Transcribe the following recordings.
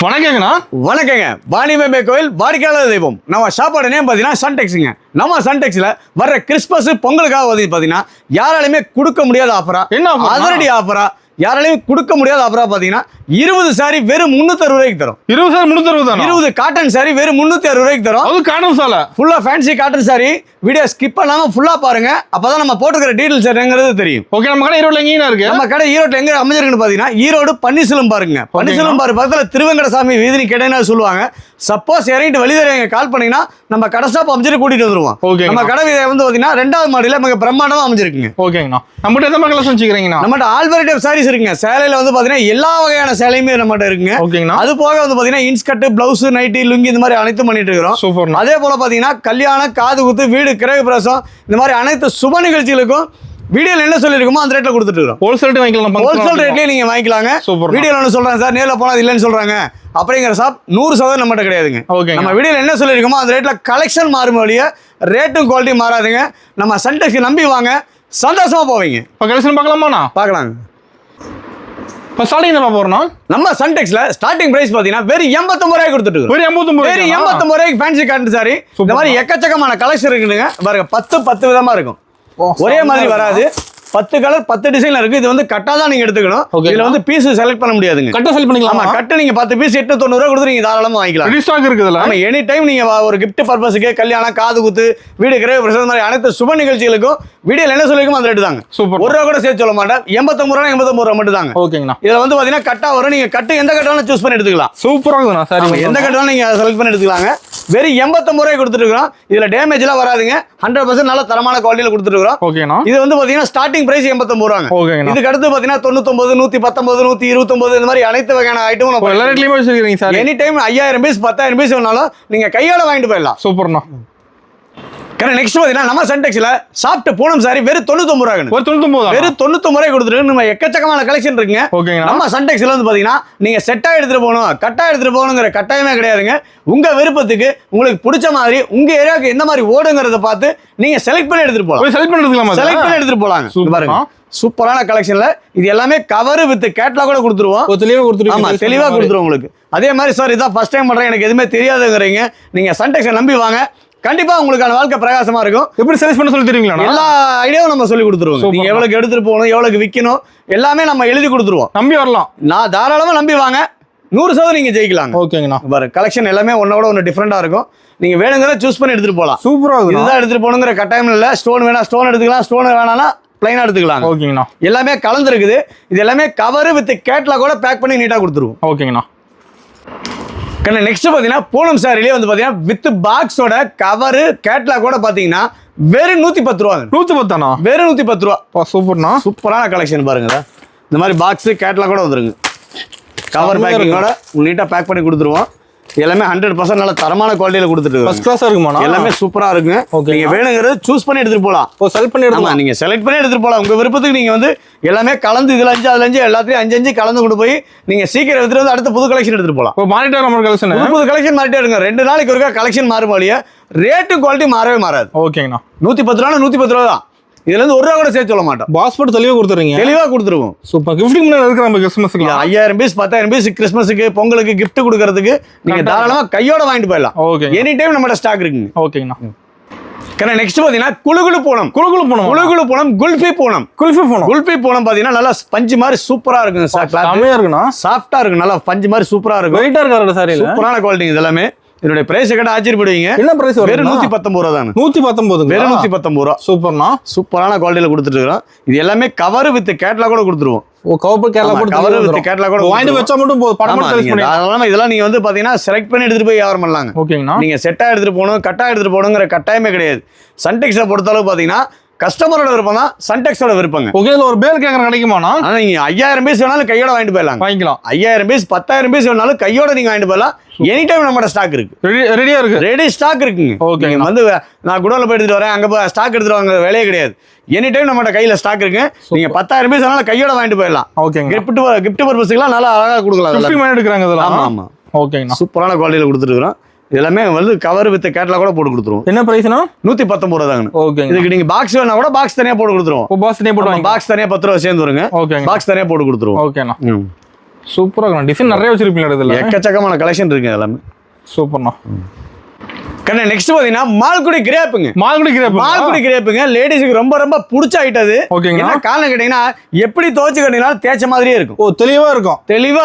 வணக்கங்கண்ணா. வணக்கங்க. வாணிபேம்பை கோயில் வாடிக்கையாளர் தெய்வம். நம்ம ஷாப்போட நேம் பார்த்தீங்கன்னா சன்டெக்ஸுங்க. நம்ம சன்டெக்ஸில் வர்ற கிறிஸ்மஸ் பொங்கலுக்காக வந்து பார்த்தீங்கன்னா யாராலையுமே கொடுக்க முடியாத ஆஃபரா, என்ன அதிரடி ஆஃபரா, யாராலையும் கொடுக்க முடியாத ஆஃபரா பார்த்தீங்கன்னா 20 சாரி வெறும் 360 ரூபாய்க்கு தரும். 20 சாரி 360 தான். 20 காட்டன் சாரி வெறும் 360 ரூபாய்க்கு தரும். அது காட்டன் சாலை ஃபுல்லா fancy cotton sorry. Video skip பண்ணாம ஃபுல்லா பாருங்க. அப்பதான் நம்ம போட்டுக்கிற டீடைல்ஸ் என்னங்கிறது தெரியும். ஓகே. நம்ம கடை ஈரோட்ல எங்கேயும் இருக்கு. நம்ம கடை ஈரோட்ல எங்க அமைஞ்சிருக்குன்னு பாத்தீங்கன்னா ஈரோடு பன்னீர்செல்வம் பாருங்க. பன்னீர்செல்வம் பாரு பக்கத்துல திருவெங்கடசாமி வீதினி கடைன்னு சொல்லுவாங்க. சப்போஸ் இறங்கிட்டு வழி தெரியாங்க கால் பண்ணீங்கன்னா நம்ம கடை ஸ்டாப் அமைச்சிட்டு கூட்டிட்டு வந்துருவோம். நம்ம கடை வந்து பாத்தீங்கன்னா 2வது மாடியில நமக்கு பிரம்மாண்டமா அமைஞ்சிருக்குங்க. ஓகேங்கண்ணா. நம்மகிட்ட எந்த மாதிரி கலெக்ஷன் வச்சுக்கிறீங்கண்ணா? நம்மகிட்ட ஆல் வெரைட்டி ஆஃப் சாரீஸ் இருக்குங்க. சேலையில வந்து பாத்தீங்கன்னா எல்லா வகையான சேலையுமே நம்மகிட்ட இருக்குங்க. ஓகேங்கண்ணா. அது போக வந்து பாத்தீங்கன்னா இன்ஸ்கர்ட், பிளவுஸ், நைட்டி, லுங்கி இந்த மாதிரி அனைத்தும் பண்ணிட்டு இருக்கிறோம். சூப்பர். அதே போல பாத்தீங்கன்னா கல்யாணம், காது குத்து, வீடு, கிரக பிரசம் இந்த மாதிரி அனைத்து சுப நிகழ்ச்சிகளுக்கும் வீடியோல என்ன சொல்லிருக்கோம் அந்த ரேட்ல கொடுத்துட்டு இருக்கோம். ஹோல்சேல் ரேட் வாங்கிக்கலாம். ஹோல்சேல் ரேட்லயே நீங்க வாங்கிக்கலாங்க. வீடியோல என்ன சொல்றாங்க சார், நேர்ல போனா இல்லன்னு சொல்றாங்க அப்படிங்கிற ஷாப் 100% நம்மகிட்ட கிடையாதுங்க. நம்ம வீடியோல என்ன சொல்லிருக்கோமோ அந்த ரேட்ல கலெக்ஷன் மாறும் வழிய ரேட்டும் குவாலிட்டி மாறாதுங்க. நம்ம சன்டெக்ஸ் நம்பி வாங்க, சந்தோஷமா போவீங்க. இப்போ கலெக்ஷன் பார்க்கலாமாண்ணா? பார்க்கலாங்க. இப்போ ஸ்டார்டிங் என்ன போறோம்? நம்ம சன்டெக்ஸ்ல ஸ்டார்டிங் பிரைஸ் பாத்தீங்கன்னா வெறும் 89 ரூபாய் கொடுத்துட்டு இருக்கோம். வெறும் 89 ரூபாய்க்கு ஃபேன்சி காட்டன் சாரி. இந்த மாதிரி எக்கச்சக்கமான கலெக்ஷன் இருக்குங்க. பாருங்க 10 விதமா இருக்கும். ஒரே மாதிரி வராது. 10 கலர் 10 டிசைன்ல இருக்கு. இது வந்து கட்டா தான் நீங்க எடுத்துக்கணும். இதுல வந்து பீஸ் செலக்ட் பண்ண முடியாதுங்க. கட்ட செலக்ட் பண்ணிக்கலாம். ஆமா, கட்ட நீங்க 10 பீஸ் 890 ரூபாய் கொடுத்து நீங்க தாராளமா வாங்கிக்கலாம். ரெடி ஸ்டாக் இருக்குதுல. ஆமா, எனி டைம் நீங்க ஒரு gift பர்பஸ்க்கு, கல்யாணம், காது குத்து, வீடு, கிரக பிரசவம் மாதிரி அனைத்து சுப நிகழ்ச்சிகளுக்கும் வீடியோல என்ன சொல்லிருக்கோம் அந்த ரேட் தாங்க. சூப்பர். ஒரு ரூபா கூட சேர்த்து சொல்ல மாட்டேன். 89 ரூபாய் 89 ரூபாய் மட்டும் தாங்க. ஓகேங்கண்ணா. இதுல வந்து பாத்தீங்கன்னா கட்டா வரும். நீங்க கட்டு எந்த கட்டாலும் சூஸ் பண்ணி எடுத்துக்கலாம். சூப்பரா இருக்குண்ணா. சரி, எந்த கட்டாலும் நீங்க செலக்ட் பண்ணி எடுத்துக்கலாங்க. வெறும் 89 ரூபாய் கொடுத்துட்டு இருக்கோம். இதுல டேமேஜ் எல்லாம் வராதுங்க. 100% நல்ல தரமான குவாலிட்டியில கொடுத்துட்டு இருக்கோம். ஓகேண்ணா. இது வந்து பாத்தீங்கன்னா ஸ்டார்டிங் பிரைஸ் 89 ரூபாங்க. ஓகேங்கண்ணா. இதுக்கு அடுத்து பாத்தீங்கன்னா 99, 119, 129 இந்த மாதிரி அனைத்து வகையான ஐட்டமும் நம்ம எல்லா ரேட்லயுமே வச்சிருக்கீங்க sir. Any time 5000 piece 10000 piece வேணாலும் நீங்க கையோட வாங்கிட்டு போயிடலாம். சூப்பர்ண்ணா. நெக்ஸ்ட் பாத்தீங்கன்னா நம்ம சன்டெக்ஸ்ல சாஃப்ட் பூனம் சாரி வெறும் 99 ரூபாய். ஒரு 99 வெறும் 99 ரூபாய் கொடுத்துட்டு நம்ம எக்கச்சக்கமான கலெக்ஷன் இருக்குங்க. நம்ம சன்டெக்ஸ்ல வந்து பாத்தீங்கன்னா நீங்க செட்டா எடுத்துட்டு போகணும், கட்டா எடுத்துட்டு போகணுங்கிற கட்டாயமே கிடையாதுங்க. உங்க விருப்பத்துக்கு உங்களுக்கு பிடிச்ச மாதிரி உங்க ஏரியாவுக்கு எந்த மாதிரி ஓடுங்கிறத பார்த்து நீங்க செலக்ட் பண்ணி எடுத்துட்டு போகலாம். செலக்ட் பண்ணி எடுத்துட்டு போலாங்க. பாருங்க சூப்பரான கலெக்ஷன்ல இது எல்லாமே கவர் வித் கேட்லாக் கூட கொடுத்துருவோம். தெளிவா கொடுத்துருவோம் உங்களுக்கு. அதே மாதிரி சார் இதான் ஃபர்ஸ்ட் டைம் பண்றேன், எனக்கு எதுவுமே தெரியாதுங்கிறீங்க, நீங்க சன்டெக்ஸை நம்பி வாங்க. கண்டிப்பா உங்களுக்கான வாழ்க்கை பிரகாசமா இருக்கும். எப்படி சேல்ஸ் பண்ண சொல்லி தெரியுங்களா? எல்லா ஐடியாவும் நம்ம சொல்லி கொடுத்துருவோம். நீங்க எவ்வளவுக்கு எடுத்துட்டு போகணும், எவ்வளவுக்கு விற்கணும் எல்லாமே நம்ம எழுதி கொடுத்துருவோம். நம்பி வரலாம். நான் தாராளமா நம்பி வாங்க. 100% நீங்க ஜெயிக்கலாம். ஓகேங்கண்ணா. பாரு கலெக்ஷன் எல்லாமே ஒன்னோட ஒன்று டிஃப்ரெண்டா இருக்கும். நீங்க வேணுங்கிறத சூஸ் பண்ணி எடுத்துட்டு போகலாம். சூப்பரா இருக்கும். இதுதான் எடுத்துட்டு போகணுங்கிற கட்டாயம் இல்லை. ஸ்டோன் வேணா ஸ்டோன் எடுத்துக்கலாம், ஸ்டோன் வேணாம்னா பிளைனா எடுத்துக்கலாம். ஓகேங்கண்ணா. எல்லாமே கலந்துருக்குது. இது எல்லாமே கவர் வித் கேட்லாக் கூட பேக் பண்ணி நீட்டா கொடுத்துருவோம். ஓகேங்கண்ணா. நெக்ஸ்ட் பாத்தீங்கன்னா பூனம் சாரிலேயே வந்து பாத்தீங்கன்னா வித் பாக்ஸோட கவர் கேட்லாக் கூட பாத்தீங்கன்னா வெறும் 110 ரூபா. 110 வெறும் 110 ரூபா. சூப்பர்ண்ணா. சூப்பரான கலெக்ஷன் பாருங்க. இந்த மாதிரி பாக்ஸ் கேட்லாக் கூட வந்துருங்க. கவர் பேக்கிங்கோட நீட்டா பேக் பண்ணி கொடுத்துருவோம். எல்லாமே 100% நல்ல தரமான குவாலிட்டியில கொடுத்துட்டு ஃபர்ஸ்ட் கிளாஸா இருக்குமா? எல்லாமே சூப்பரா இருக்குங்க. நீங்க வேணுங்கிறது சூஸ் பண்ணி எடுத்துட்டு போலாம். செலக்ட் பண்ணி எடுத்துக்கலாம். நீங்க செலக்ட் பண்ணி எடுத்துட்டு போலாம். உங்க விருப்பத்துக்கு நீங்க வந்து எல்லாமே கலந்து இதுல 5 அதுல 5 எல்லாத்தையும் 5 கலந்து கொண்டு போய் நீங்க சீக்கிரம் எடுத்துட்டு வந்து அடுத்த புது கலெக்ஷன் எடுத்துட்டு போலாம். மாறிட்டே நம்ம கலெக்ஷன் புது கலெக்ஷன் மாறிட்டே இருங்க. 2 நாளைக்கு ஒருக்கா கலெக்ஷன் மாறுபாடிய ரேட்டு குவாலிட்டி மாறவே மாறாது. ஓகேங்கண்ணா. 110 ரூபா 110 ரூபா தான். இதுல இருந்து 1 ரூபா கூட சேர்த்து சொல்ல மாட்டோம். பாஸ்போர்ட் தெளிவா கொடுத்துறீங்க. தெளிவா கொடுத்துருவோம். சூப்பர். கிஃப்டிங் இருக்கு நம்ம கிறிஸ்மஸ்க்கு 5000 பீஸ் 10000 பீஸ் கிறிஸ்மஸ்க்கு பொங்கலுக்கு கிஃப்ட் கொடுக்கறதுக்கு நீங்க தாராளமா கையோட வாங்கிட்டு போயிடலாம். ஓகே. எனி டைம் நம்மகிட்ட ஸ்டாக் இருக்குங்க. ஓகேங்கண்ணா. நெக்ஸ்ட் பாத்தீங்கன்னா குளுகுளு பூனம். குல்ஃபி பூனம் பாத்தீங்கன்னா நல்லா பஞ்சு மாதிரி சூப்பரா இருக்குங்க. சாஃப்டா இருக்கு. நல்லா பஞ்சு மாதிரி சூப்பரா இருக்கும். வெயிட்டா இருக்கு சாரி. சூப்பரான குவாலிட்டி இது எல்லாமே. இதோட பிரைஸ் கேட்டா ஆச்சரியப்படுவீங்க. என்ன பிரைஸ் வரும்? வெறும் 119 ரூபா தான். 119. வெறும் 119 ரூபா. சூப்பர்ண்ணா. சூப்பரான குவாலிட்டியில கொடுத்துட்டு இருக்கோம். இது எல்லாமே கவர் வித் கேட்லாக் கூட கொடுத்துருவோம். கவர் வித் கேட்லாக் கூட வாங்கிட்டு வச்சா மட்டும் போதும். படமா சேல்ஸ் பண்ணி அதனால இதெல்லாம் நீங்க வந்து பாத்தீங்கன்னா செலக்ட் பண்ணி எடுத்துட்டு போய் வியாபாரம் பண்ணலாங்க. ஓகேங்கண்ணா. நீங்க செட்டா எடுத்துட்டு போகணும், கட்டா எடுத்துட்டு போகணுங்கிற கட்டாயமே கிடையாது. சன்டெக்ஸை பொறுத்தளவு பாத்தீங்கன்னா கஸ்டமரோட விருப்பம் தான், சன்டெக்ஸோட விருப்பங்க. ஓகே. ஒரு பேல் கேக்குற கிடைக்குமாண்ணா? ஆனா நீங்க 5000 பீஸ் வேணாலும் கையோட வாங்கிட்டு போயிடலாம். 5000 பீஸ் 10000 பீஸ் வேணாலும் கையோட நீங்க வாங்கிட்டு போயிடலாம். எனி டைம் நம்மட ஸ்டாக் இருக்கு. ரெடியா இருக்கு. ரெடி ஸ்டாக் இருக்குங்க. ஓகே. வந்து நான் குடோன்ல போய் எடுத்துட்டு வரேன், அங்க போய் ஸ்டாக் எடுத்துட்டு வாங்க வேலையே கிடையாது. எனி டைம் நம்மட கையில ஸ்டாக் இருக்கு. நீங்க 10000 பீஸ் வேணாலும் கையோட வாங்கிட்டு போயிடலாம். ஓகேங்க. கிஃப்ட் பர்பஸ்க்குலாம் நல்லா அழகா கொடுக்கலாம். கிஃப்ட் மாதிரி எடுக்கறாங்க இதெல்லாம். ஆமா. ஓகேங்க. சூப்பரான குவாலிட்டியில கொடுத்துட்டு இருக்கோம். இதெல்லாமே வந்து கவர் வித் கேட்லாக் கூட போட்டு கொடுத்துருவோம். என்ன பிரைஸ்னா? 119 ரூபா தாங்க. ஓகே. இதுக்கு நீங்க பாக்ஸ் வேணா கூட பாக்ஸ் தனியா போட்டு கொடுத்துருவோம். பாக்ஸ் தனியா போட்டு பாக்ஸ் தனியா 10 ரூபா சேர்ந்து வருங்க. ஓகே. பாக்ஸ் தனியா போட்டு கொடுத்துருவோம். ஓகேண்ணா. சூப்பரா இருக்கு. டிசைன் நிறைய வச்சிருப்பீங்க இதுல. எக்கச்சக்கமான கலெக்ஷன் இருக்கு எல்லாமே. சூப்பர்ண்ணா. கண்ணா நெக்ஸ்ட் பாத்தீங்கன்னா மால்குடி கிரேப்புங்க. மால்குடி கிரேப்புங்க லேடிஸ்க்கு ரொம்ப ரொம்ப பிடிச்ச ஐட்டம். ஓகேங்க. என்ன காரணம் கேட்டீங்கன்னா எப்படி துவைச்சு கட்டினாலும் தேய்ச்ச மாதிரியே இருக்கும். ஓ தெளிவா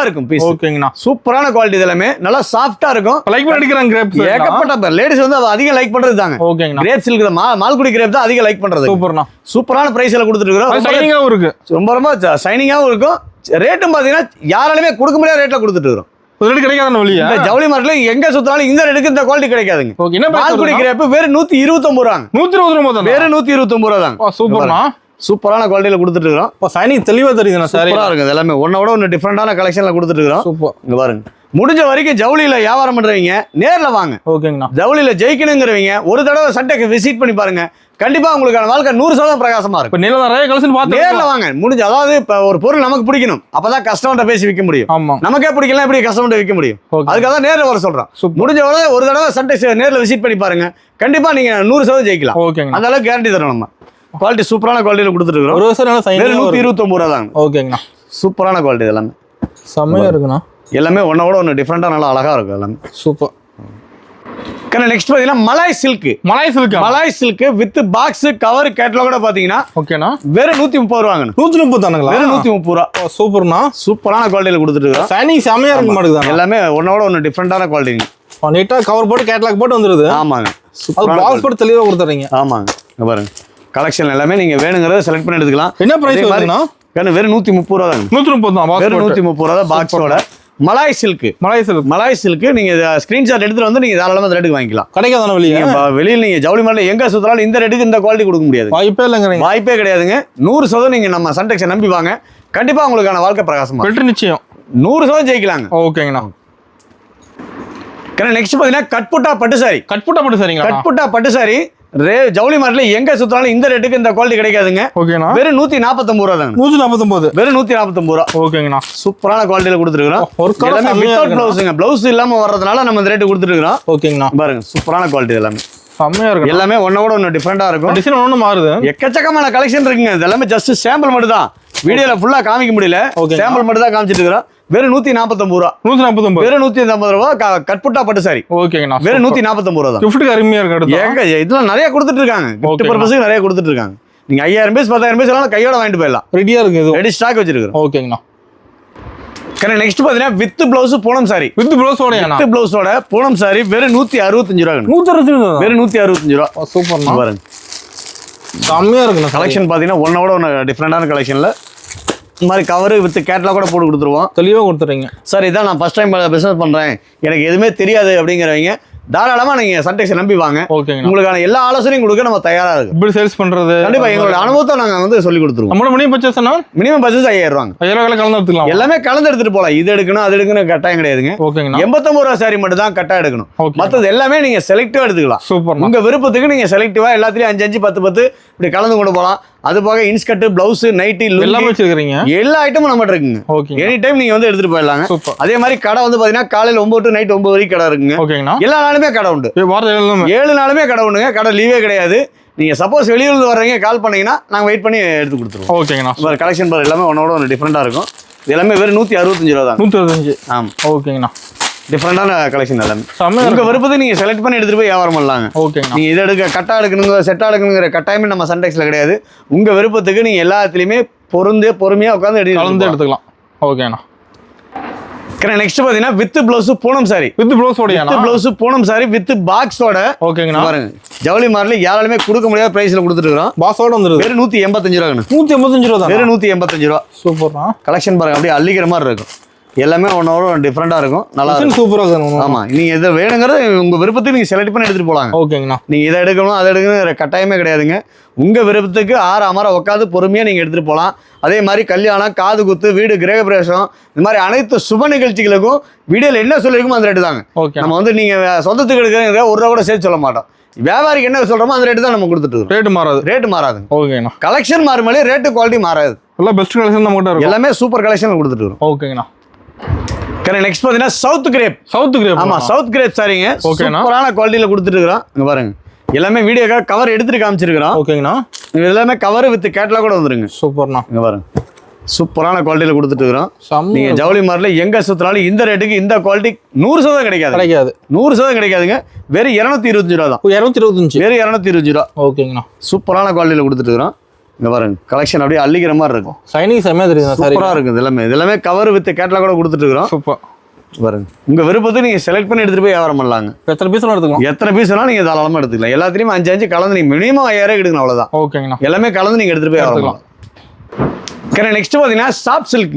இருக்கும் பீஸ். ஓகேங்கண்ணா. சூப்பரான குவாலிட்டி எல்லாமே நல்லா சாஃப்ட்டா இருக்கும். லைக் பண்ணி அடிக்கிறாங்க கிரேப்ஸ். ஏகப்பட்ட லேடிஸ் வந்து அதிகம் லைக் பண்றது தாங்க. ஓகேங்கண்ணா. கிரேப் சில்க் மால்குடி கிரேப் தான் அதிகம் லைக் பண்றது. சூப்பர்ண்ணா. சூப்பரான பிரைஸ்ல கொடுத்துட்டு இருக்கோம். ஷைனிங்காவும் இருக்கு. ரொம்ப ஷைனிங்காவும் இருக்கும். ரேட்டும் பாத்தீங்கன்னா யாராலுமே கொடுக்க முடியாத ரேட்ல கொடுத்துட்டு இருக்கோம். கிடைக்காத வழியா ஜவுளி மார்க்கெட்ல எங்க சுத்தாலும் இந்த ரேட்டுக்கு இந்த குவாலிட்டி கிடைக்காதுங்க. மால்குடி கிரேப் வெறும் 129 ரூபாங்க. 129 வெறும் 129 ரூபா தாங்க. சூப்பர்ண்ணா. சூப்பரான குவாலிட்டியில கொடுத்துட்டு இருக்கோம். ஷைனிங் தெளிவா தெரியுதுண்ணா. சூப்பரா இருக்கு எல்லாமே. ஒன்னோட ஒன்னு டிஃபரெண்டான கலெக்ஷன்ல கொடுத்துட்டு இருக்கோம். சூப்பர். இங்க பாருங்க. முடிஞ்ச வரைக்கும் ஜவுளியில வியாபாரம் பண்றவங்க நேர்ல வாங்க. ஓகேங்கண்ணா. ஜவுளியில ஜெயிக்கணுங்கிறவங்க ஒரு தடவை சட்டைக்கு விசிட் பண்ணி பாருங்க. கண்டிப்பா உங்களுக்கான வாழ்க்கை 100% பிரகாசமா இருக்கும். இப்ப நிறைய கலெக்ஷன் பார்த்து நேர்ல வாங்க. முடிஞ்ச அதாவது இப்ப ஒரு பொருள் நமக்கு பிடிக்கணும், அப்பதான் கஸ்டமர்ட்ட பேசி விற்க முடியும். ஆமா. நமக்கே பிடிக்கலாம் எப்படி கஸ்டமர்ட்ட விற்க முடியும்? அதுக்காக தான் நேர்ல வர சொல்றோம். முடிஞ்ச வரை ஒரு தடவை சட்டை நேர்ல விசிட் பண்ணி பாருங்க. கண்டிப்பா நீங்க 100% ஜெயிக்கலாம். ஓகேங்க. அந்த அளவுக்கு கேரண்டி தரோம் நம்ம. குவாலிட்டி சூப்பரான குவாலிட்டியில கொடுத்துட்டு இருக்கோம். ஒரு வருஷம் 129 ரூபா தாங்க. ஓகேங்கண்ணா. சூப்பரான குவாலிட்டி எல்லாமே. செம்மையா இருக்குண்ணா. எல்லாமே ஒன்னோட ஒன்று டிஃப்ரெண்டா நல்லா அழகா இருக்கும் எல்லாமே. சூப்பர். நெக்ஸ்ட் பாத்தீங்கன்னா malai silk with box cover கேட்டலாகோட பாத்தீங்கன்னா ஓகேனா வெறும் 130 ரூபாங்க. 130 தானுங்களா? வெறும் 130 ரூபா. சூப்பர்ண்ணா. சூப்பரான குவாலிட்டியில கொடுத்துட்டு இருக்கோம். ஷைனிங் செமையா இருக்கு மாட்டேங்குது. எல்லாமே ஒன்னோட ஒன்று டிஃப்ரெண்டான குவாலிட்டி. நீட்டா கவர் போட்டு கேட்டலாக் போட்டு வந்துருது. ஆமாங்க. அது பாக்ஸ் போட்டு தெளிவா கொடுத்துறீங்க. ஆமாங்க. இங்க பாருங்க. கலெக்ஷன் எல்லாமே நீங்க வேணுங்கறத செலக்ட் பண்ணி எடுத்துக்கலாம். என்ன பிரைஸ் வருதுன்னா? வெறும் 130 ரூபா தாங்க. 130 தான். வெறும் 130 ரூபா தான் பாக்ஸோட. மலாய் சில்க் நீங்க ஸ்கிரீன்ஷாட் எடுத்துட்டு வந்து நீங்க தாராளமா இந்த ரேட்டுக்கு வாங்கிக்கலாம். கிடைக்காதான வெளியில நீங்க ஜவுளி மார்க்கெட்ல எங்க சுத்தறாலும் இந்த ரேட்டுக்கு இந்த குவாலிட்டி கொடுக்க முடியாது. வாய்ப்பே கிடையாதுங்க. 100% நீங்க நம்ம சன்டெக்ஸை நம்பி வாங்க. கண்டிப்பா உங்களுக்கான வாழ்க்கை பிரகாசமா வெற்றி நிச்சயம். 100% ஜெயிக்கலாங்க. ஓகேங்கண்ணா. நெக்ஸ்ட் பாத்தீங்கன்னா கட்புட்டா பட்டு சாரி ஜவுளி மார்க்கெட்ல எங்க சுத்தறாலும் இந்த ரேட்டுக்கு இந்த குவாலிட்டி கிடைக்காதுங்க. ஓகேண்ணா. வெறும் 149 ரூபா தாங்க. 149. வெறும் 149 ரூபா. ஓகேங்கண்ணா. சூப்பரான குவாலிட்டில கொடுத்துருக்கோம். எல்லாமே வித்தவுட் ப்ளவுஸ்ங்க. ப்ளவுஸ் இல்லாம வர்றதுனால நம்ம இந்த ரேட் கொடுத்துருக்கோம். ஓகேங்கண்ணா. பாருங்க சூப்பரான குவாலிட்டி எல்லாமே. செம்மையா இருக்கு. எல்லாமே ஒன்னோட ஒன்னு டிஃபரெண்டா இருக்கும். டிசைன் ஒன்னு மாறுது. எக்கச்சக்கமான கலெக்ஷன் இருக்குங்க. இதெல்லாம் ஜஸ்ட் சாம்பிள் மட்டும் தான். வீடியோல ஃபுல்லா காமிக்க முடியல. சாம்பிள் மட்டும் தான் காமிச்சிட்டு இருக்கோம். வெறும் 149 ரூபா. 149. வெறும் 150 ரூபா கட்புட்டா பட்டு சாரி. ஓகேங்கண்ணா. வெறும் 149 ரூபா தான். கிஃப்ட்க்கு அருமையா இருக்கு. ஏங்க இதெல்லாம் நிறைய கொடுத்துட்டு இருக்காங்க. கிஃப்ட் பர்பஸ்க்கு நிறைய கொடுத்துட்டு இருக்காங்க. நீங்க 5000 பீஸ் 10000 பீஸ் எல்லாம் கையோட வாங்கிட்டு போயிடலாம். ரெடியா இருக்கு. இது ரெடி ஸ்டாக் வச்சிருக்கோம். ஓகேங்கண்ணா. நெக்ஸ்ட் பாத்தீங்கன்னா with blouse Poonam sari. With பிளவுஸோட பூனம் சாரி வெறும் 165 ரூபா. 165. வெறும் 165 ரூபா. சூப்பர்ண்ணா. பாருங்க செம்மையா இருக்கு. கலெக்ஷன் பாத்தீங்கன்னா ஒன்னோட ஒன்னு டிஃபரெண்டான கலெக்ஷன்ல இந்த மாதிரி கவர் வித் கேட்டலாக் கூட போட்டு கொடுத்துருவோம். தெளிவாக கொடுத்துறீங்க. சார் இதான் நான் ஃபர்ஸ்ட் டைம் பிசினஸ் பண்றேன், எனக்கு எதுவுமே தெரியாது அப்படிங்கிறவங்க தாராளமா நீங்க சன்டெக்ஸை நம்பி வாங்க. ஓகேங்க. உங்களுக்கான எல்லா ஆலோசனையும் கொடுக்க நம்ம தயாரா இருக்கு. இப்படி சேல்ஸ் பண்றது கண்டிப்பா எங்களோட அனுபவத்தை நாங்க சொல்லி கொடுத்துருவோம். நம்மளோட மினிமம் பட்ஜெட் 5000 ரூபாங்க. 5000 கலந்து எடுத்துக்கலாம். எல்லாமே கலந்து எடுத்துட்டு போலாம். இது எடுக்கணும் அது எடுக்கணும் கட்டாயம் கிடையாதுங்க. ஓகேங்க. 89 ரூபா சாரி மட்டும் தான் கட்டா எடுக்கணும். மற்றது எல்லாமே நீங்க செலக்டிவா எடுத்துக்கலாம். சூப்பர். உங்க விருப்பத்துக்கு நீங்க செலக்டிவா எல்லாத்துலயும் 5 5 10 இப்படி கலந்து கொண்டு போகலாம். அது போக இன்ஸ்கர்ட் பிளவுஸ் நைட்டி எல்லாமே வச்சிருக்கீங்க. எல்லா ஐட்டமும் நம்மகிட்ட இருக்குங்க. எனி டைம் நீங்க வந்து எடுத்துட்டு போயிடலாங்க. அதே மாதிரி கடை வந்து பாத்தீங்கன்னா காலையில 9 to நைட் 9 வரைக்கும் கடை இருக்குங்க. எல்லா நாளுமே கடை உண்டு. 7 நாளுமே கடை உண்டுங்க. கடை லீவே கிடையாது. நீங்க சப்போஸ் வெளியூர்ல வர்றீங்க கால் பண்ணீங்கன்னா நாங்க வெயிட் பண்ணி எடுத்து கொடுத்துருவோம். ஓகேங்கண்ணா. கலெக்ஷன் பாரு எல்லாமே ஒன்னோட ஒன்று டிஃப்ரெண்டா இருக்கும். இது எல்லாமே வெறும் 165 ரூபா தான். 165. ஆமா. ஓகேங்கண்ணா. டிஃபரெண்டான கலெக்ஷன் எல்லாமே உங்க விருப்பத்தை நீங்க செலக்ட் பண்ணி எடுத்துட்டு போய் வியாபாரம் பண்ணலாங்க. ஓகேங்க. நீங்க இதை எடுக்க கட்டா எடுக்கணுங்க செட்டா எடுக்கணுங்கிற கட்டாயமே நம்ம சன்டெக்ஸ்ல கிடையாது. உங்க விருப்பத்துக்கு நீங்க எல்லாத்துலயுமே பொறுமையா உட்காந்து எடுத்துக்கலாம். ஓகேண்ணா. நெக்ஸ்ட் பாத்தீங்கன்னா with blouse Poonam sari. With blouse Poonam sari with பாக்ஸோட. ஓகேங்கண்ணா. பாருங்க ஜவுளி மார்ல யாராலுமே கொடுக்க முடியாத பிரைஸ்ல கொடுத்துட்டு இருக்கோம். பாக்ஸோட வந்துருது. வெறும் 185 ரூபாங்க. 185 ரூபா தான். வெறும் 185 ரூபா. சூப்பர்ண்ணா. கலெக்ஷன் பாருங்க அப்படியே அள்ளிக்கிற மாதிரி இருக்கும். எல்லாமே ஒன்னோட டிஃப்ரெண்டா இருக்கும். நல்லா சூப்பரா இருக்கும். ஆமா நீங்க இதை வேணுங்கிறது உங்க விருப்பத்துக்கு நீங்க செலக்ட் பண்ணி எடுத்துட்டு போலாங்க. ஓகேங்கண்ணா. நீங்க இதை எடுக்கணும் அதை எடுக்கணும் கட்டாயமே கிடையாதுங்க. உங்க விருப்பத்துக்கு அமர உட்காந்து பொறுமையா நீங்க எடுத்துட்டு போகலாம். அதே மாதிரி கல்யாணம் காது குத்து வீடு கிரகப்பிரவேசம் இந்த மாதிரி அனைத்து சுப நிகழ்ச்சிகளுக்கும் வீடியோல என்ன சொல்லிருக்கோமோ அந்த ரேட்டு தாங்க. நம்ம வந்து நீங்க சொந்தத்துக்கு எடுக்கிற ஒரு ரூபா கூட சேர்த்து சொல்ல மாட்டோம். வியாபாரிக்கு என்ன சொல்றோமோ அந்த ரேட்டு தான் நம்ம கொடுத்துட்டு இருக்கோம். ரேட்டு மாறாது. ஓகேண்ணா. கலெக்ஷன் மாறுமாலே ரேட்டு குவாலிட்டி மாறாது. எல்லாம் பெஸ்ட் கலெக்ஷன் நம்ம கிட்ட எல்லாமே சூப்பர் கலெக்ஷன் கொடுத்துட்டு இருக்கோம். ஓகேங்கண்ணா. நெக்ஸ்ட் பாத்தீங்கன்னா சவுத் கிரேப். ஆமா சவுத் கிரேப் சாரிங்க. சூப்பரான குவாலிட்டில கொடுத்துட்டு இருக்கோம். இங்க பாருங்க எல்லாமே வீடியோ கவர் எடுத்துட்டு காமிச்சிருக்கிறோம். ஓகேங்கண்ணா. எல்லாமே கவர் வித் கேட்டலாக் கூட வந்துருங்க. சூப்பர்ண்ணா. இங்க பாருங்க சூப்பரான குவாலிட்டியில் கொடுத்துட்டு இருக்கிறோம். நீங்கள் ஜவுளி மார்ட்டில் எங்கே சுற்றினாலும் இந்த ரேட்டுக்கு இந்த குவாலிட்டி 100% கிடைக்காது. 100% கிடைக்காதுங்க. வெறும் 225 ரூபா தான். 225 வெறும் 225 ரூபா. ஓகேங்கண்ணா. சூப்பரான குவாலிட்டியில் கொடுத்துட்டு இருக்கிறோம். இங்கே பாருங்க கலெக்ஷன் அப்படியே அள்ளிக்கிற மாதிரி இருக்கும். சைனிங் செம்மையாக தெரியுது. சூப்பராக இருக்கும். இதெல்லாமே கவர் வித் கேட்டலாக் கூட கொடுத்துட்டு இருக்கிறோம். சூப்பர். பாருங்க உங்கள் விருப்பத்தை நீங்கள் செலக்ட் பண்ணி எடுத்துகிட்டு போய் வியாபாரம் பண்ணலாங்க. எத்தனை பீஸ் எடுத்துக்கலாம்? எத்தனை பீஸ் வேணாலும் நீங்கள் தாராளமாக எடுத்துக்கலாம். எல்லாத்துலேயுமே 5 கலந்து நீங்கள் மினிமம் 5000 எடுக்கணும். அவ்வளோதான். ஓகேங்கண்ணா. எல்லாமே கலந்து நீங்கள் எடுத்துகிட்டு போய் வியாபாரம் பண்ணலாம். நெக்ஸ்ட் பாத்தீங்கன்னா soft silk.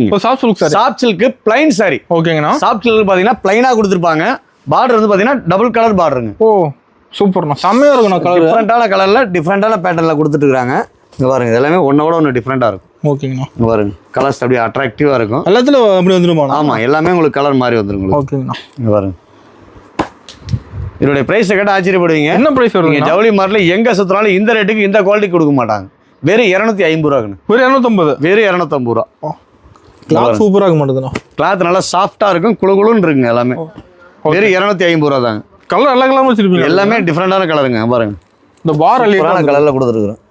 Soft silk plain sorry. ஓகேங்கண்ணா. சாஃப்ட் சில்க் பாத்தீங்கன்னா பிளைனா கொடுத்துருப்பாங்க. பார்டர் வந்து பாத்தீங்கன்னா டபுள் கலர் பார்டருங்க. ஓ சூப்பர்ண்ணா. செம்மையா இருக்கும். கலர் டிஃப்ரெண்டான கலர்ல டிஃப்ரெண்டான பேட்டர்ல கொடுத்துட்டு இருக்காங்க. இங்க பாருங்க எல்லாமே ஒன்னோட ஒன்று டிஃப்ரெண்டா இருக்கும். ஓகேங்கண்ணா. இங்க பாருங்க கலர்ஸ் அப்படியே அட்ராக்டிவா இருக்கும். எல்லாத்துலயும் அப்படி வந்துருமா? ஆமா எல்லாமே உங்களுக்கு கலர் மாதிரி வந்துரும். ஓகேங்கண்ணா. இங்க பாருங்க இதோட பிரைஸ் கேட்டா ஆச்சரியப்படுவீங்க. என்ன பிரைஸ் வருது? ஜவுளி மார்ட்ல எங்க சுத்தினாலும் இந்த ரேட்டுக்கு இந்த குவாலிட்டி கொடுக்க மாட்டாங்க. வெறும் 250 ரூபாய்க்குண்ணா. வெறும் 250. வெறும் 250 ரூபா. கிளாத் சூப்பராக இருக்க மாட்டேதுண்ணா. கிளாத் நல்லா சாஃப்டா இருக்கும். குளுகுளுன்னு இருக்குங்க எல்லாமே. வெறும் 250 ரூபா தாங்க. கலர் எல்லா கலரும் வச்சிருப்பீங்க. எல்லாமே டிஃப்ரெண்டான கலருங்க. பாருங்க இந்த பார் அழகான கலர்ல கொடுத்துருக்குறோம்.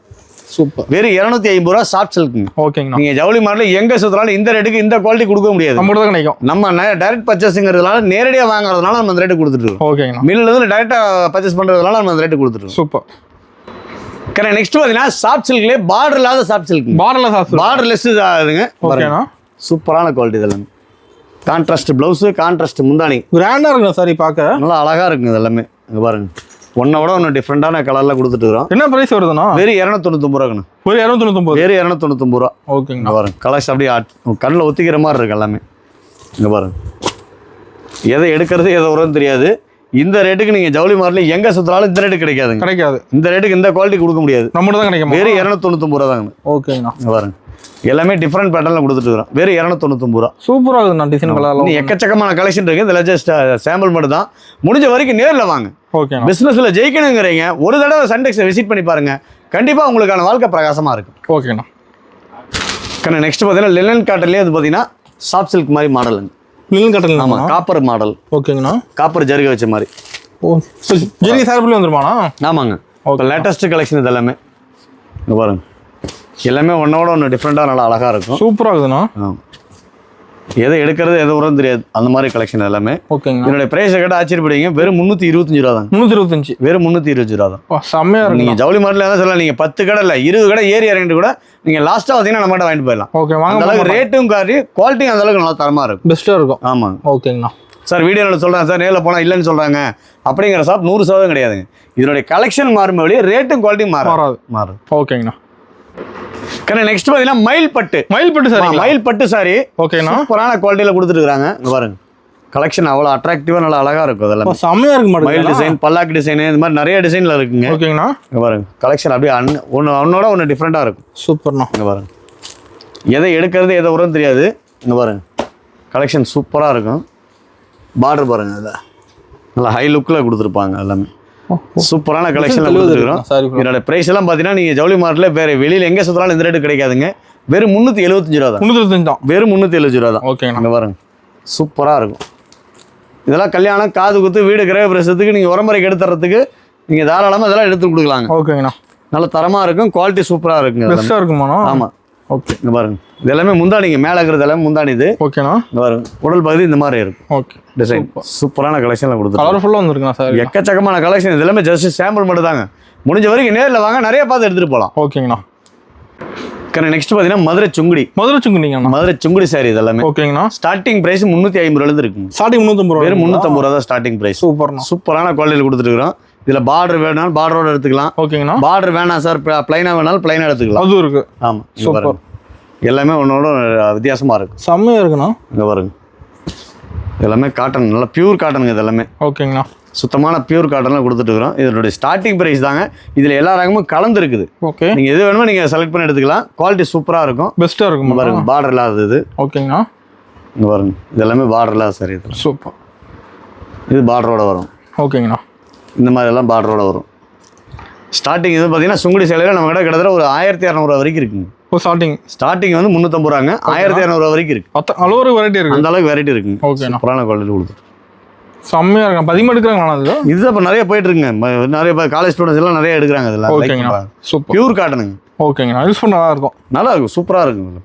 சூப்பர். வெறும் 250 ரூபா சாஃப்ட் சில்க்குங்க. ஓகேங்கண்ணா. நீங்க ஜவுளி மார்ட்ல எங்க சுத்தினாலும் இந்த ரேட்டுக்கு இந்த குவாலிட்டி கொடுக்க முடியாது. நம்ம தான் கிடைக்கும். நம்ம டைரக்ட் பர்ச்சேஸ்ங்கிறதுனால நேரடியாக வாங்குறதுனால நம்ம அந்த ரேட்டு கொடுத்துட்டு இருக்கோம். ஓகேங்கண்ணா. மில்லுல இருந்து டைரக்டா பர்ச்சேஸ் பண்றதுனால நம்ம அந்த ரேட்டு கொடுத்துட்டு இருக்கோம். சூப்பர். நெக்ஸ்ட் பாத்தீங்கன்னா சாஃப்ட் சில்க்லயே பார்டர் இல்லாத சாஃப்ட் சில்க். பார்டர்லெஸ் ஆகுதுங்க. ஓகேண்ணா. சூப்பரான குவாலிட்டி இதெல்லாம். கான்ட்ராஸ்ட் பிளவுஸ், கான்ட்ராஸ்ட் முந்தானி. கிராண்டா இருக்குங்க சாரி பார்க்க. நல்லா அழகா இருக்குங்க இதெல்லாமே. இங்க பாருங்க ஒன்னோட ஒன்று டிஃப்ரெண்டான கலர்ல கொடுத்துட்டு இருக்கோம். என்ன பிரைஸ் வருதுண்ணா? வெறும் 299 ரூபாய்க்குண்ணா. வெறும் 299. வெறும் 299 ரூபா. ஓகேங்க. பாருங்க கலர்ஸ் அப்படியே கண்ணில் ஒத்திக்கிற மாதிரி இருக்கு எல்லாமே. இங்க பாருங்க எதை எடுக்கிறது எதை வரும்னு தெரியாது. இந்த ரேட்டுக்கு நீங்க ஜவுளி மார்ட்ல எங்க சுத்தினாலும் இந்த ரேட்டு கிடைக்காது. இந்த ரேட்டுக்கு இந்த குவாலிட்டி கொடுக்க முடியாது. நம்ம தான் கிடைக்கும். வெறும் 299 ரூபா தாங்க. ஓகேங்கண்ணா. பாருங்க எல்லாமே டிஃப்ரெண்ட் பேட்டர்ல கொடுத்துட்டு இருக்கோம். வெறும் 299 ரூபா. சூப்பரா இருக்குண்ணா. டிசைன் கலர்ல எக்கச்சக்கமான கலெக்ஷன் இருக்கு. இதுல ஜஸ்ட் சாம்பிள் மட்டும் தான். முடிஞ்ச வரைக்கும் நேர்ல வாங்க. ஓகே. பிசினஸ்ல ஜெயிக்கணுங்கிறீங்க ஒரு தடவை சன்டெக்ஸை விசிட் பண்ணி பாருங்க. கண்டிப்பா உங்களுக்கான வாழ்க்கை பிரகாசமா இருக்கும். ஓகேண்ணா. நெக்ஸ்ட் பாத்தீங்கன்னா லினன் காட்டன்லயே அது பாத்தீங்கன்னா சாஃப்ட் சில்க் மாதிரி மாடலுங்க. Linen cotton. ஆமா காப்பர் மாடல். ஓகேங்கண்ணா. காப்பர் ஜரிகை வச்ச மாதிரி. ஓ ஜரிகை சார்பில் வந்துருமாண்ணா? ஆமாங்க. இப்போ லேட்டஸ்ட் கலெக்ஷன் இது எல்லாமே. இங்க பாருங்க எல்லாமே ஒன்னோட ஒன்று டிஃப்ரெண்டாக நல்லா அழகா இருக்கும். சூப்பராக இருக்குதுண்ணா. எதை எடுக்கிறது எதை வரும் தெரியாது அந்த மாதிரி கலெக்ஷன் எல்லாமே. ஓகேங்க. என்னோட பிரைஸ் கேட்டால் ஆச்சரியப்படுவீங்க. வெறும் 325 ரூபா தான். 325. வெறும் 320 ரூபா தான். செம்மையா இருக்கு. நீங்கள் ஜவுளி மார்ட்ல தான் சொல்லலாம். நீங்கள் 10 கடை இல்லை 20 கடை ஏறி இறங்கிட்டு கூட நீங்கள் லாஸ்ட்டாக பார்த்தீங்கன்னா நம்மகிட்ட வாங்கிட்டு போயிடலாம். ஓகே. அந்த அளவுக்கு ரேட்டும் காரி குவாலிட்டியும் அந்த அளவுக்கு நல்லா தரமாக இருக்கும். பெஸ்ட்டாக இருக்கும். ஆமாங்க. ஓகேங்கண்ணா. சார் வீடியோவில் சொல்கிறேன் சார் நேரில் போனால் இல்லைன்னு சொல்கிறாங்க அப்படிங்கிற ஷாப் 100% கிடையாதுங்க. இதனுடைய கலெக்ஷன் மாறும் வழியே ரேட்டும் குவாலிட்டியும் மாறும். ஓகேங்கண்ணா. நெக்ஸ்ட் பாத்தீங்கன்னா மயில் பட்டு சாரி. மயில் பட்டு சாரி. ஓகேண்ணா. சூப்பரான குவாலிட்டியில கொடுத்துட்டு இருக்காங்க. இங்க பாருங்க கலெக்ஷன் அவ்வளவு அட்ராக்டிவா நல்லா அழகா இருக்கும். அதெல்லாம் செம்மையா இருக்கு. மயில் டிசைன், பல்லாக்கு டிசைன், இந்த மாதிரி நிறைய டிசைன்ல இருக்குங்க. ஓகேங்கண்ணா. இங்க பாருங்க கலெக்ஷன் அப்படியே ஒன்னோட ஒன்று டிஃப்ரெண்டா இருக்கும். சூப்பர்ண்ணா. இங்க பாருங்க எதை எடுக்கிறது எதை வரும்னு தெரியாது. இங்க பாருங்க கலெக்ஷன் சூப்பரா இருக்கும். பார்டர் பாருங்க அதில் நல்லா ஹை லுக்ல கொடுத்துருப்பாங்க. எல்லாமே சூப்பரான கலெக்ஷன்ல கொடுத்துருக்கோம். இதோட பிரைஸ் எல்லாம் பாத்தீங்கன்னா நீங்க ஜவுளி மார்ட்ல வேற வெளியில எங்க சுத்தினாலும் இந்த ரேட்டு கிடைக்காதுங்க. வெறும் 375 ரூபா தான். 375 தான். வெறும் 375 ரூபா தான். ஓகே. இங்க பாருங்க சூப்பரா இருக்கும். இதெல்லாம் கல்யாணம், காது குத்து, வீடு கிரக பிரசத்துக்கு நீங்க உரமுறைக்கு எடுத்துறதுக்கு நீங்க தாராளமா இதெல்லாம் எடுத்து கொடுக்கலாங்க. ஓகேங்கண்ணா. நல்ல தரமா இருக்கும். குவாலிட்டி சூப்பரா இருக்குங்க. பெஸ்டா இருக்குமாண்ணா? ஆமா. ஓகே. இங்க பாருங்க இது எல்லாமே முந்தானிங்க. மேல இருக்கிறது எல்லாமே முந்தானி. இது ஓகேண்ணா. இங்க பாருங்க உடல் பகுதி இந்த மாதிரி இருக்கும். ஓகே. டிசைன் சூப்பரான கலெக்ஷன்ல கொடுத்து கலர்ஃபுல்லா வந்திருக்குண்ணா சார். எக்கச்சக்கமான கலெக்ஷன். இது எல்லாமே ஜஸ்ட் சாம்பிள் மட்டும் தாங்க. முடிஞ்ச வரைக்கும் நேரில் வாங்க, நிறைய பார்த்து எடுத்துட்டு போகலாம். ஓகேங்கண்ணா. நெக்ஸ்ட் பார்த்தீங்கன்னா மதுரை சுங்குடி சாரி. இது எல்லாமே ஓகேங்கண்ணா. ஸ்டார்டிங் பிரைஸ் 350 ரூபாயிலிருந்து இருக்கு. ஸ்டார்டிங் 350 ரூபா. வெறும் 350 ரூபா தான் ஸ்டார்டிங் பிரைஸ். சூப்பரான குவாலிட்டியில் கொடுத்துட்டு இருக்கிறோம். இதுல பார்டர் வேணாலும் பார்டரோட எடுத்துக்கலாம். ஓகேங்கண்ணா. பார்டர் வேணாம் சார் பிளைனா வேணாலும் பிளைனா எடுத்துக்கலாம். அதுவும் இருக்கு. ஆமா சூப்பர். எல்லாமே ஒன்னோட வித்தியாசமா இருக்கு. செம்மையா இருக்குண்ணா. இங்க பாருங்க எல்லாமே காட்டன், நல்லா பியூர் காட்டனுங்க இது எல்லாமே. ஓகேங்கண்ணா. சுத்தமான பியூர் காட்டன்ல கொடுத்துட்டு இருக்கிறோம். இதனுடைய ஸ்டார்டிங் பிரைஸ் தாங்க. இதுல எல்லா ரகமும் கலந்து இருக்குது. ஓகே. நீங்க எது வேணுமோ நீங்க செலக்ட் பண்ணி எடுத்துக்கலாம். குவாலிட்டி சூப்பரா இருக்கும். பெஸ்டா இருக்கும். பாருங்க பார்டர் இல்லாதது இது. ஓகேங்கண்ணா. இங்க பாருங்க இது எல்லாமே பார்டர் இல்லாத சரி. இது சூப்பர். இது பார்டரோட வரும். ஓகேங்கண்ணா. இந்த மாதிரி எல்லாம் பார்டரோட வரும். ஸ்டார்டிங் இது பார்த்தீங்கன்னா சுங்குடி சேலையில் நம்ம கிட்டத்தட்ட ஒரு 1200 ரூபா வரைக்கும் இருக்குங்க. ஸ்டார்டிங் வந்து 350 ரூபாங்க. 1200 ரூபா வரைக்கும் இருக்கு. அளவு வெரைட்டி இருக்கு. அந்த அளவுக்கு வெரைட்டி இருக்குங்க. ஓகே. புராண குவாலிட்டி கொடுத்து செம்மையா இருக்கு. 10 எடுக்கிறாங்க. இதுதான் இப்போ நிறைய போயிட்டு இருக்குங்க. நிறைய காலேஜ் ஸ்டூடெண்ட்ஸ் எல்லாம் நிறைய எடுக்கிறாங்க. இதெல்லாம் சூப்பர் பியூர் காட்டனுங்க. ஓகேங்க. யூஸ் பண்ண நல்லா இருக்கும். நல்லா இருக்கும். சூப்பராக இருக்குங்க.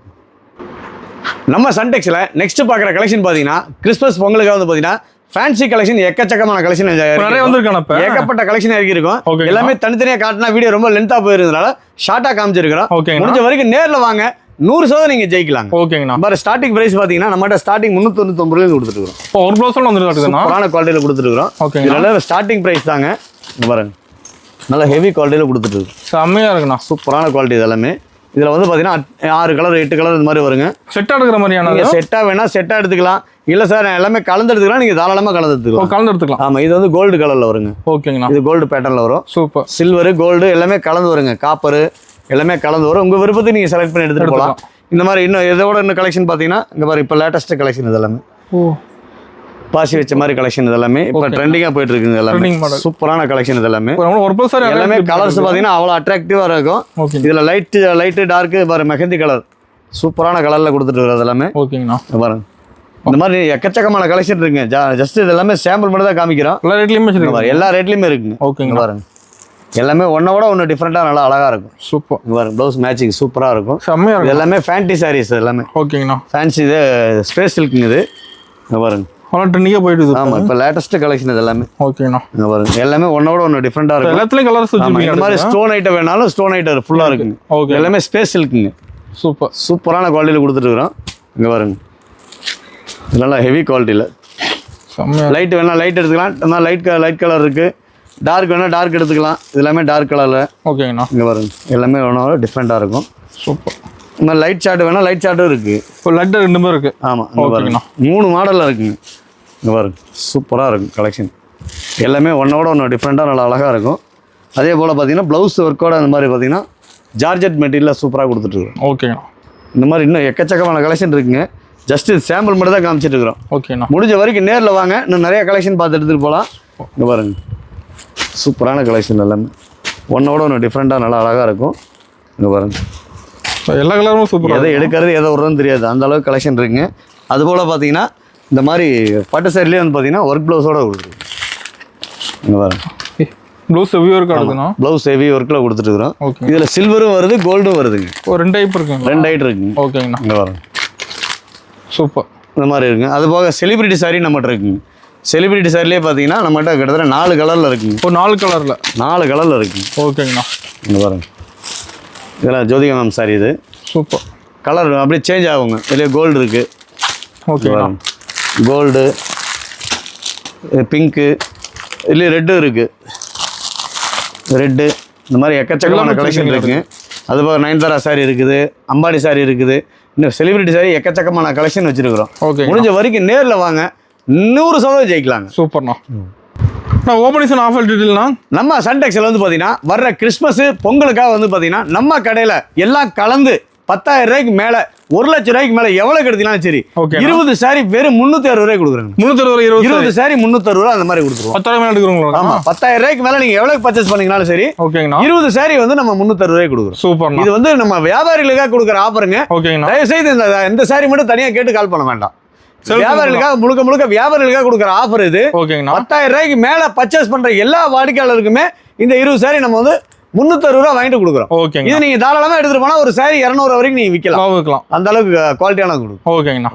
நம்ம சன்டெக்ஸ்ல நெக்ஸ்ட் பார்க்குற கலெக்ஷன் பார்த்தீங்கன்னா கிறிஸ்மஸ் பொங்கலுக்காக வந்து பார்த்தீங்கன்னா ஃபேன்சி கலெக்ஷன் எக்கச்சக்கமான கலெக்ஷன் நிறைய வந்திருக்கானே இப்ப ஏகப்பட்ட கலெக்ஷன் இருக்கும் எல்லாமே தனித்தனியா காட்டினா வீடியோ ரொம்ப லென்த்தா போயிருந்தனால ஷார்ட்டா காமிச்சிருக்கிறோம் முடிஞ்ச வரைக்கும் நேர்ல வாங்க 100% நீங்க ஜெயிக்கலாம் ஓகேங்கண்ணா பாரு ஸ்டார்டிங் பிரைஸ் பாத்தீங்கன்னா நம்மகிட்ட ஸ்டார்டிங் 399 ரூபாய்க்கு கொடுத்துருக்கோம் இப்போ ஒரு ப்ளவுஸ் வந்துருக்காங்க சூப்பரான குவாலிட்டியில கொடுத்துருக்கோம் ஓகே இதனால ஸ்டார்டிங் பிரைஸ் தாங்க பாருங்க நல்ல ஹெவி குவாலிட்டியில கொடுத்துட்டு செம்மையா இருக்குண்ணா சூப்பரான குவாலிட்டி இதெல்லாமே இதுல வந்து பாத்தீங்கன்னா 6 கலர் 8 கலர் இந்த மாதிரி வருங்க செட்டா எடுக்கிற மாதிரியான செட்டா வேணா செட்டா எடுத்துக்கலாம் இல்ல சார் எல்லாமே கலந்து எடுத்துக்கலாம் நீங்க தாராளமா கலந்து எடுத்துக்கலாம் கலந்து எடுத்துக்கலாம் ஆமா இது வந்து கோல்டு கலர்ல வருங்க ஓகேங்கண்ணா இது கோல்டு பேட்டர்ன்ல வரும் சூப்பர் சில்வர் கோல்டு எல்லாமே கலந்து வருங்க காப்பர் எல்லாமே கலந்து வரும் உங்க விருப்பத்தை நீங்க செலக்ட் பண்ணி எடுத்துட்டு போகலாம் இந்த மாதிரி இன்னும் இதோட இன்னும் கலெக்ஷன் பாத்தீங்கன்னா இங்க பாரு இப்போ லேட்டஸ்ட் கலெக்ஷன் இது எல்லாமே பாசி வச்ச மாதிரி கலெக்ஷன் இது எல்லாமே இப்போ ட்ரெண்டிங்கா போயிட்டு இருக்குங்க எல்லாமே சூப்பரான கலெக்ஷன் இது எல்லாமே எல்லாமே கலர்ஸ் பாத்தீங்கன்னா அவ்வளவு அட்ராக்டிவா இருக்கும் இதுல லைட் டார்க் பாரு மெஹந்தி கலர் சூப்பரான கலர்ல கொடுத்துட்டு இருக்கிறது எல்லாமே ஓகேங்கண்ணா பாருங்க இந்த மாதிரி எக்கச்சக்கமான கலெக்ஷன் இருக்குங்க ஜஸ்ட் இது எல்லாமே சாம்பிள் மட்டும் தான் காமிக்கிறோம் எல்லா ரேட்லயுமே இருக்குங்க ஓகேங்க பாருங்க எல்லாமே ஒன்னோட ஒன்று டிஃப்ரெண்டா நல்லா அழகா இருக்கும் சூப்பர் பாருங்க ப்ளவுஸ் மேட்சிங் சூப்பரா இருக்கும் செம்மையா இருக்கும் எல்லாமே ஃபேன்சி சாரீஸ் எல்லாமே ஓகேங்கண்ணா ஃபேன்சி இது ஸ்பேஸ் சில்க்குங்க இது பாருங்க ட்ரெண்டிங்கா போயிட்டு ஆமா இப்போ லேட்டஸ்ட் கலெக்ஷன் இது எல்லாமே ஓகேண்ணா பாருங்க எல்லாமே ஒன்னோட ஒன்று டிஃப்ரெண்டா இருக்கும் எல்லாத்துலயும் கலர்ஸ் இந்த மாதிரி ஸ்டோன் ஐட்டம் வேணாலும் ஸ்டோன் ஐட்டம் ஃபுல்லா இருக்குங்க ஓகே எல்லாமே ஸ்பேஸ் சில்க்குங்க சூப்பர் சூப்பரான குவாலிட்டியில கொடுத்துட்டு இருக்கிறோம் இங்க பாருங்க நல்லா ஹெவி குவாலிட்டியில் லைட் வேணா லைட் எடுத்துக்கலாம் லைட் கலர் இருக்கு டார்க் வேணா டார்க் எடுத்துக்கலாம் இது எல்லாமே டார்க் கலர்ல ஓகேங்கண்ணா இங்க பாருங்க எல்லாமே ஒன்றா டிஃப்ரெண்டாக இருக்கும் சூப்பர் இந்த மாதிரி லைட் ஷார்ட் வேணா லைட் ஷார்ட்டும் இருக்கு இப்போ லைட் 2 பேர் இருக்கு ஆமாம் ஓகேங்கண்ணா 3 மாடலில் இருக்குங்க இங்கே பாருங்க சூப்பராக இருக்கும் கலெக்ஷன் எல்லாமே ஒன்னோட ஒன்று டிஃப்ரெண்ட்டாக நல்லா அழகாக இருக்கும் அதே போல் பார்த்தீங்கன்னா ப்ளவுஸ் ஒர்க்கோட அந்த மாதிரி பார்த்தீங்கன்னா ஜார்ஜெட் மெட்டீரியலாக சூப்பராக கொடுத்துட்ருக்கோம் ஓகேண்ணா இந்த மாதிரி இன்னும் எக்கச்சக்கமான கலெக்ஷன் இருக்குங்க ஜஸ்ட் சாம்பிள் மட்டும் தான் காமிச்சிட்டு இருக்கிறோம் ஓகேண்ணா முடிஞ்ச வரைக்கும் நேரில் வாங்க இன்னும் நிறைய கலெக்ஷன் பார்த்து எடுத்துகிட்டு போகலாம் இங்கே பாருங்க சூப்பரான கலெக்ஷன் எல்லாமே ஒன்னோட ஒன்று டிஃப்ரெண்ட்டாக நல்லா அழகாக இருக்கும் இங்கே பாருங்க எல்லா கலரும் சூப்பர் எதை எடுக்கிறது எதை விடுறதுன்னு தெரியாது அந்த அளவுக்கு கலெக்ஷன் இருக்குங்க அதுபோல் பார்த்தீங்கன்னா இந்த மாதிரி பட்டு சைட்லேயே வந்து பார்த்தீங்கன்னா ஒர்க் ப்ளவுஸோட கொடுத்துருக்கு இங்கே பாருங்க ப்ளவுஸ் ஹெவி ஒர்க் ஆகுதுண்ணா ப்ளவுஸ் ஹெவி ஒர்க்கில் கொடுத்துருக்குறோம் இதில் சில்வரும் வருது கோல்டும் வருதுங்க ஒரு 2 டைப் இருக்குங்க 2 ஐட்டம் இருக்குங்க ஓகேங்கண்ணா இங்கே பாருங்க சூப்பர் இந்த மாதிரி இருக்குங்க அது போக செலிபிரிட்டி சாரீ நம்மகிட்ட இருக்குங்க செலிபிரிட்டி சாரிலே பார்த்தீங்கன்னா நம்மகிட்ட கிட்டத்தட்ட 4 கலரில் இருக்குங்க இப்போ 4 கலரில் 4 கலரில் இருக்குங்க ஓகேங்கண்ணா இங்கே பாருங்க இதெல்லாம் ஜோதிகா மேம் சாரி இது சூப்பர் கலர் அப்படியே சேஞ்ச் ஆகுங்க இதுலேயே கோல்டு இருக்குது ஓகேண்ணா கோல்டு பிங்க்கு இதுலேயே ரெட்டும் இருக்குது ரெட்டு இந்த மாதிரி எக்கச்சக்கமான கலெக்ஷன் இருக்குங்க அது போக நயன்தாரா சாரி இருக்குது அம்பானி சாரி இருக்குது இன்னும் செலிபிரிட்டி சாரி எக்கச்சக்கமான கலெக்ஷன் வச்சுருக்குறோம் ஓகே முடிஞ்ச வரைக்கும் நேரில் வாங்க 100% ஜெயிக்கலாங்க சூப்பர்ண்ணா நான் ஓப்பனிங் ஆஃபர் டீட்டெயில்னா நம்ம சன்டெக்ஸில் வந்து பார்த்தீங்கன்னா வர்ற கிறிஸ்மஸ் பொங்கலுக்காக வந்து பார்த்தீங்கன்னா நம்ம கடையில் எல்லாம் கலந்து 10,000 ரூபாய்க்கு மேலே 1 லட்சம் ரூபாய்க்கு மேலே எவ்வளோ எடுத்தீங்கன்னா சரி 20 சாரி வெறும் 360 ரூபாய் கொடுக்குறாங்க 360 சாரி 360 ரூபா அந்த மாதிரி கொடுத்துருவோம் 10,000 மேலே எடுக்கிறோங்களா ஆமாம் 10,000 ரூபாய்க்கு மேலே நீங்கள் எவ்வளோ பர்ச்சேஸ் பண்ணீங்கனாலும் சரி ஓகேங்கண்ணா 20 சாரி வந்து நம்ம 360 ரூபாய் கொடுக்குறோம் சூப்பர் இது வந்து நம்ம வியாபாரிகளுக்காக கொடுக்குற ஆஃபருங்க ஓகேங்கண்ணா தயவுசெய்து இந்த சாரி மட்டும் தனியாக கேட்டு கால் பண்ண வேண்டாம் வியாபாரிகளுக்காக முழுக்க வியாபாரிகளுக்காக கொடுக்குற ஆஃபர் இது ஓகேங்கண்ணா 10,000 ரூபாய்க்கு மேலே பர்ச்சேஸ் பண்ணுற எல்லா வாடிக்கையாளருக்குமே இந்த 20 சாரி நம்ம வந்து 360 ரூபா வாங்கிட்டு கொடுக்குறோம் ஓகேங்க இது நீங்க தாராளமா எடுத்துட்டு போனா ஒரு சாரி 200 வரைக்கும் நீங்க விற்கலாம் விற்கலாம் அந்த அளவுக்கு குவாலிட்டியான கொடுக்கும் ஓகேங்கண்ணா